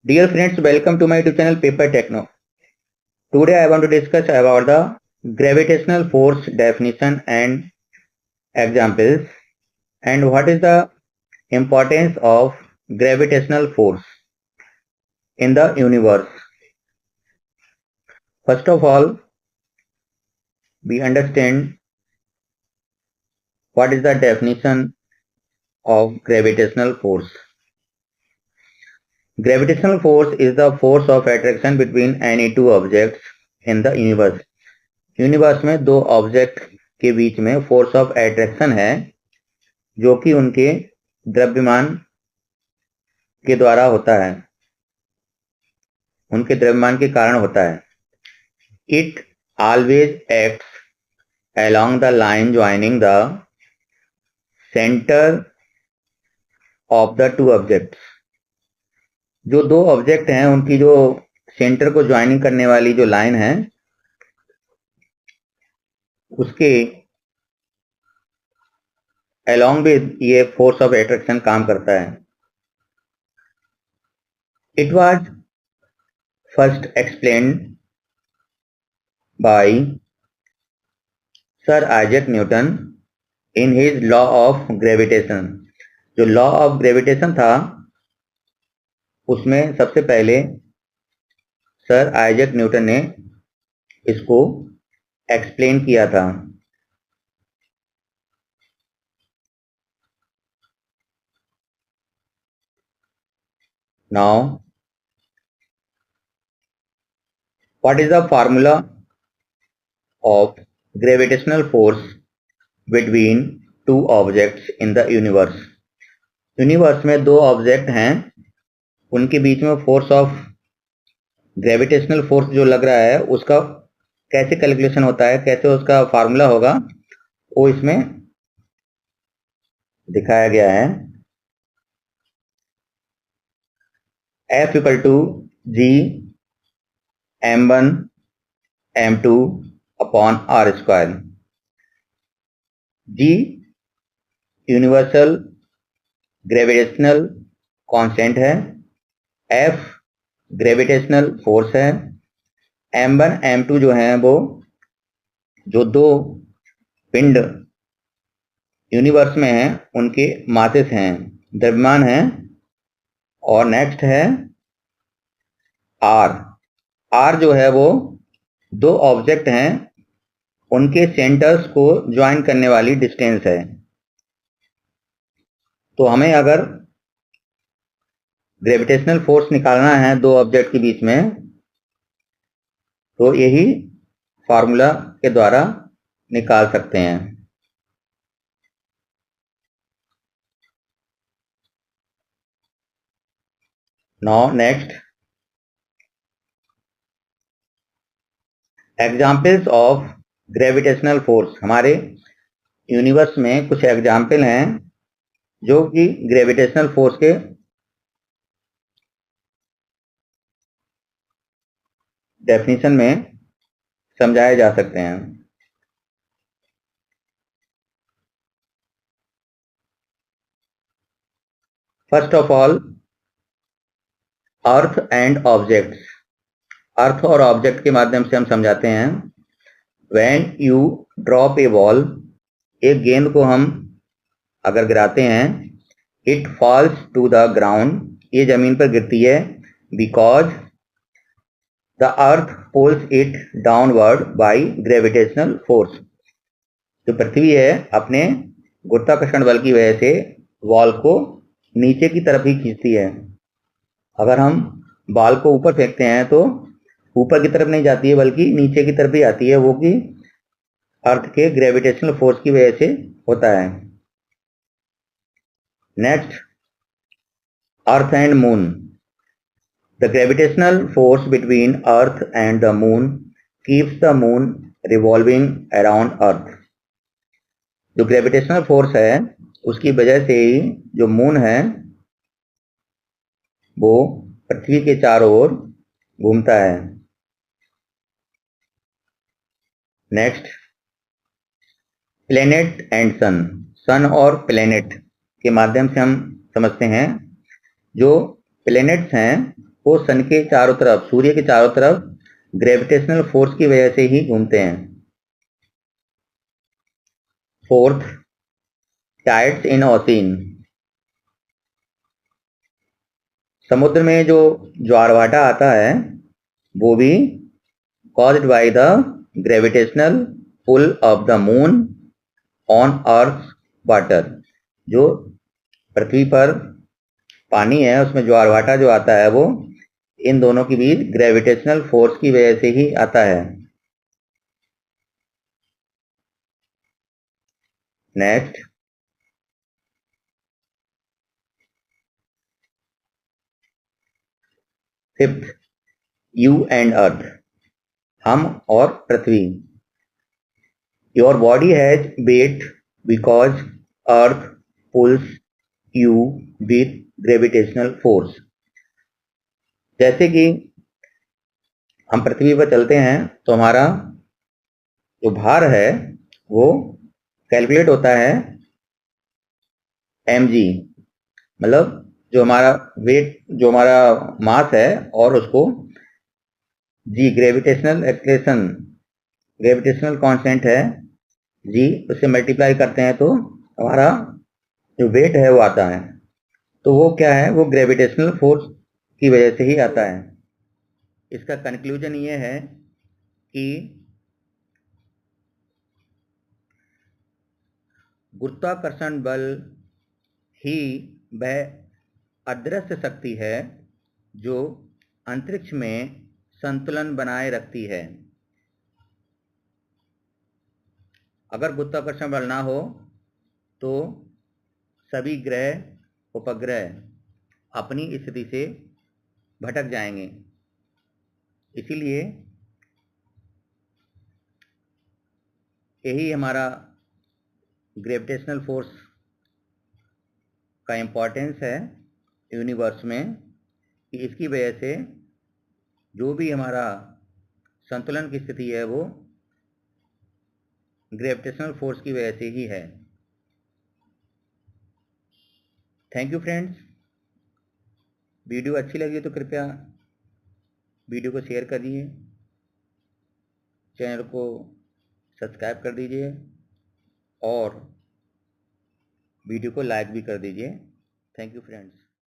Dear friends, welcome to my YouTube channel Paper Techno. Today I want to discuss about the gravitational force definition and examples, and what is the importance of gravitational force in the universe. First of all, we understand what is the definition of gravitational force. Gravitational force is the force of attraction between any two objects in the universe. Universe में दो object के बीच में force of attraction है जो कि उनके द्रव्यमान के द्वारा होता है, उनके द्रव्यमान के कारण होता है. It always acts along the line joining the centre of the two objects. जो दो ऑब्जेक्ट हैं उनकी जो सेंटर को ज्वाइनिंग करने वाली जो लाइन है उसके अलोंग भी ये फोर्स ऑफ अट्रैक्शन काम करता है. It was first explained bye sir Isaac Newton in his law of gravitation. जो लॉ ऑफ ग्रेविटेशन था उसमें सबसे पहले सर आइजैक न्यूटन ने इसको एक्सप्लेन किया था. Now, what is the formula of gravitational force between two objects in the universe? Universe में दो ऑब्जेक्ट हैं, उनके बीच में फोर्स ऑफ ग्रेविटेशनल फोर्स जो लग रहा है उसका कैसे कैलकुलेशन होता है, कैसे उसका फार्मूला होगा, वो इसमें दिखाया गया है. F equal to G m1 m2 upon r square. G universal gravitational constant है, F ग्रेविटेशनल फोर्स है, m1 m2 जो है वो जो दो पिंड यूनिवर्स में हैं उनके मासेस हैं, द्रव्यमान हैं. और नेक्स्ट है R. R जो है वो दो ऑब्जेक्ट हैं उनके सेंटर्स को ज्वाइन करने वाली डिस्टेंस है. तो हमें अगर ग्रेविटेशनल फोर्स निकालना है दो ऑब्जेक्ट के बीच में तो यही फार्मूला के द्वारा निकाल सकते हैं. Now next, examples of gravitational force. हमारे यूनिवर्स में कुछ एग्जाम्पल हैं जो कि ग्रेविटेशनल फोर्स के डेफिनेशन में समझाए जा सकते हैं. First of all, earth and objects. Earth और ऑब्जेक्ट के माध्यम से हम समझाते हैं. When you drop a ball, एक गेंद को हम अगर गिराते हैं, it falls to the ground, ये जमीन पर गिरती है, because the earth pulls it downward by gravitational force. जो पृथ्वी है अपने गुरुत्वाकर्षण बल की वजह से बॉल को नीचे की तरफ ही खींचती है. अगर हम बॉल को ऊपर फेंकते हैं तो ऊपर की तरफ नहीं जाती है बल्कि नीचे की तरफ ही आती है, वो कि अर्थ के ग्रेविटेशनल फोर्स की वजह से होता है. Next, earth and moon. The gravitational force between earth and the moon keeps the moon revolving around earth. जो ग्रेविटेशनल फोर्स है उसकी वजह से ही जो मून है वो पृथ्वी के चारों ओर घूमता है. नेक्स्ट, प्लेनेट एंड सन. सन और प्लेनेट के माध्यम से हम समझते हैं. जो प्लेनेट्स हैं वो सन के चारों तरफ, सूर्य के चारों तरफ ग्रेविटेशनल फोर्स की वजह से ही घूमते हैं। Fourth, tides in ocean. समुद्र में जो ज्वारभाटा आता है वो भी caused by the gravitational pull of the moon on earth's water। जो पृथ्वी पर पानी है उसमें ज्वारभाटा जो आता है वो इन दोनों के बीच ग्रेविटेशनल फोर्स की वजह से ही आता है। Next, fifth, you and earth. हम और पृथ्वी। Your body has weight because earth pulls you with gravitational force. जैसे कि हम पृथ्वी पर चलते हैं तो हमारा जो भार है वो कैलकुलेट होता है mg, मतलब जो हमारा वेट, जो हमारा मास है, और उसको जी ग्रेविटेशनल एक्सलेशन, ग्रेविटेशनल कांस्टेंट है जी, उससे मल्टीप्लाई करते हैं तो हमारा जो वेट है वो आता है। तो वो क्या है, वो ग्रेविटेशनल फोर्स की वजह से ही आता है। इसका कंक्लूजन ये है कि गुरुत्वाकर्षण बल ही वह अदृश्य शक्ति है जो अंतरिक्ष में संतुलन बनाए रखती है। अगर गुरुत्वाकर्षण बल ना हो तो सभी ग्रह उपग्रह अपनी स्थिति से भटक जाएंगे। इसीलिए यही हमारा ग्रेविटेशनल फोर्स का इम्पोर्टेंस है यूनिवर्स में, कि इसकी वजह से जो भी हमारा संतुलन की स्थिति है वो ग्रेविटेशनल फोर्स की वजह से ही है। Thank you friends. वीडियो अच्छी लगी तो कृपया वीडियो को शेयर करिए, चैनल को सब्सक्राइब कर दीजिए और वीडियो को लाइक भी कर दीजिए। Thank you friends.